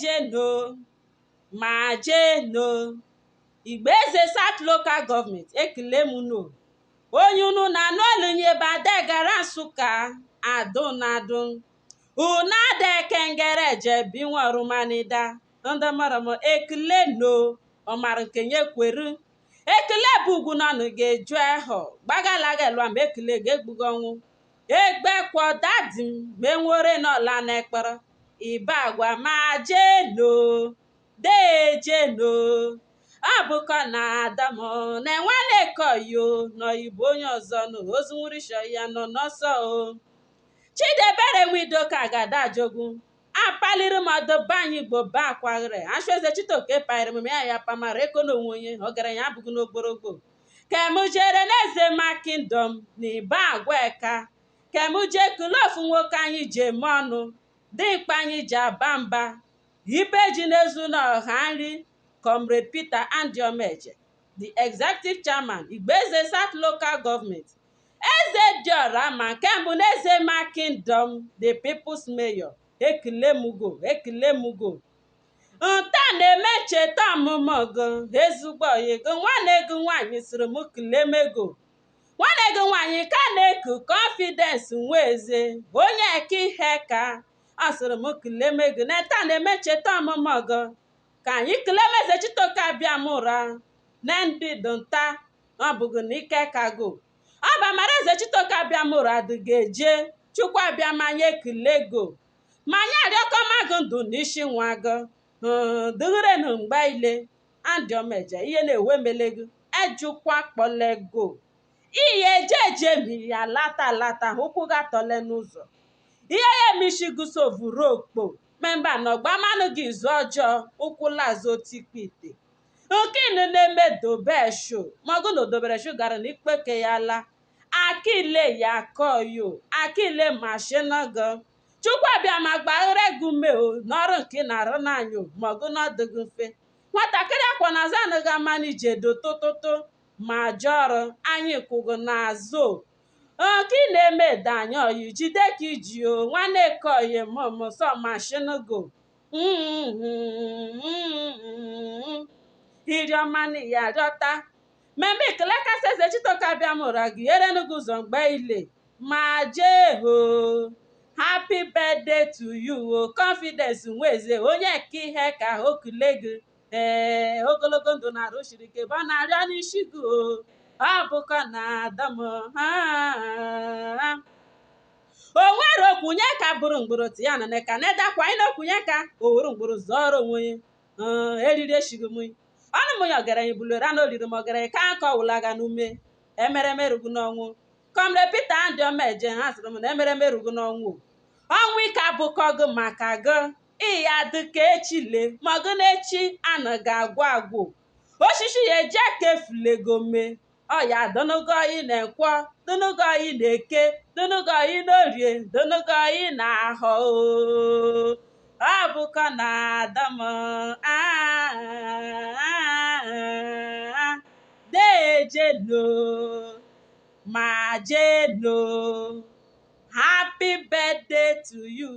jeno ma jeno Igbeze South Local Government ekele m no onye unu na-anụ olunye badegara Nsụka adụnadụ una de kengere je binwarumanida ndamaram ekele no omar kenye kweru ekele bụ ugwu nọnụ ga-eju eho gbagalagelwa ma ekele ga-egbugonwu egbe kwodadim menwore n'ọla n'ekpere ibe agwa ma jeno de jeno abụkọ na adamo na enwele koyo n'oyibo onye ọzọ nụ ozuwurisho ya nọ n'ọsọ o Chidebere Nwidoka Agadajogu apaliri modobanyi Igbo ba akwagre ashweze Chitoke pairi m ya pamara ekono onye ogaranya abụghị n'ogborogbo kemujere n'Ezema Kingdom na ibe agweka kemuje kulofu nwoke anyị ji eme ọnụ dimkpa anyị ji aba mba ibe ji n'ezu n'ọha nri Comrade Peter Andiomeje the executive chairman Igbeze South Local Government Eze Diora ma kembụ n'Ezema Kingdom the people's mayor ekelemugo nta na-eme ncheta ọmụmụ gị ezigbo oyego nwanne gị nwaanyị sịrị m kelemego nwanne gị nwaanyị ka na-eku confidence Nweze onye eke ihe ka ọ sịrị m kelemego na nta na-eme ncheta ọmụmụ gị ka anyị kelemeze Chitoke Abiamura na ndị donta ọ bụghị na ike kago ọ bụ amara eze Chitoke Abiamura adịga-eje Chukwu Abiamanya ekilego ma anyị arịọkọmagụ ndụ n'isi nwa gị dịrenu mgbe ile Andiomeje ihe na-ewe melego ejukwa kpọlego ihe ejeje ya lata ụkwụ gatọle n'ụzọ ihe ya emishigusovurokpo memba nọgbamanụ gị izu ọjọọ ụkwụ lazo tikpite nkinu na-emedobesho maọgụ na odobere shugara na ikpeke ya la akile ya koyo akile mashinago Chukwu Abiama gbaghere gume o n'ọrụ nke na-arụ n'anyị maọgụ n'ọdịghị mfe nwatakịrị akwa na azụ anaghị amana ije dotototo ma jọrọ anyị kwụgo n'azụ nke na-eme danya oyi jide ka iji o nwanne koye mọmụsọ mashinago iriọmani ya rịọta mmemme ekele kasị eze Chitoke Abiamura gị erenugu ụzọ mgbe ile ma jeho happy birthday to you o confidence Nweze onye eke ihe ka okule gị ogologo ndụ na-arụ siri ike bụ na-arịọ n'isi gị o ọ bụkọ na adamo o nwere okwunye ka bụrụ mgbụrụ ya na ka nedakwa anyị na okwunye ka o were mgbụrụ zọrọ onwe eriri eshighị m ọnụ m ya ọgaranya bulora na oliri m ọgaranya ka aka ọwụlaga n'ume emeremerugu n'ọnwụ Comrade Peter Andiomeje ha sịrị m na emeremerugu n'ọnwụ ọnwụ ike abụkọ gị maka gị ịya dịka echile maọgụ na-echi anaghị agwụ osisi ya eji aka efulegome ọya donogoyi na-ekwo donogoyi na-eke donogoyi n'orie donogoyi na-ahọ ọ bụkọ na adamo dejeno ma jeno happy birthday to you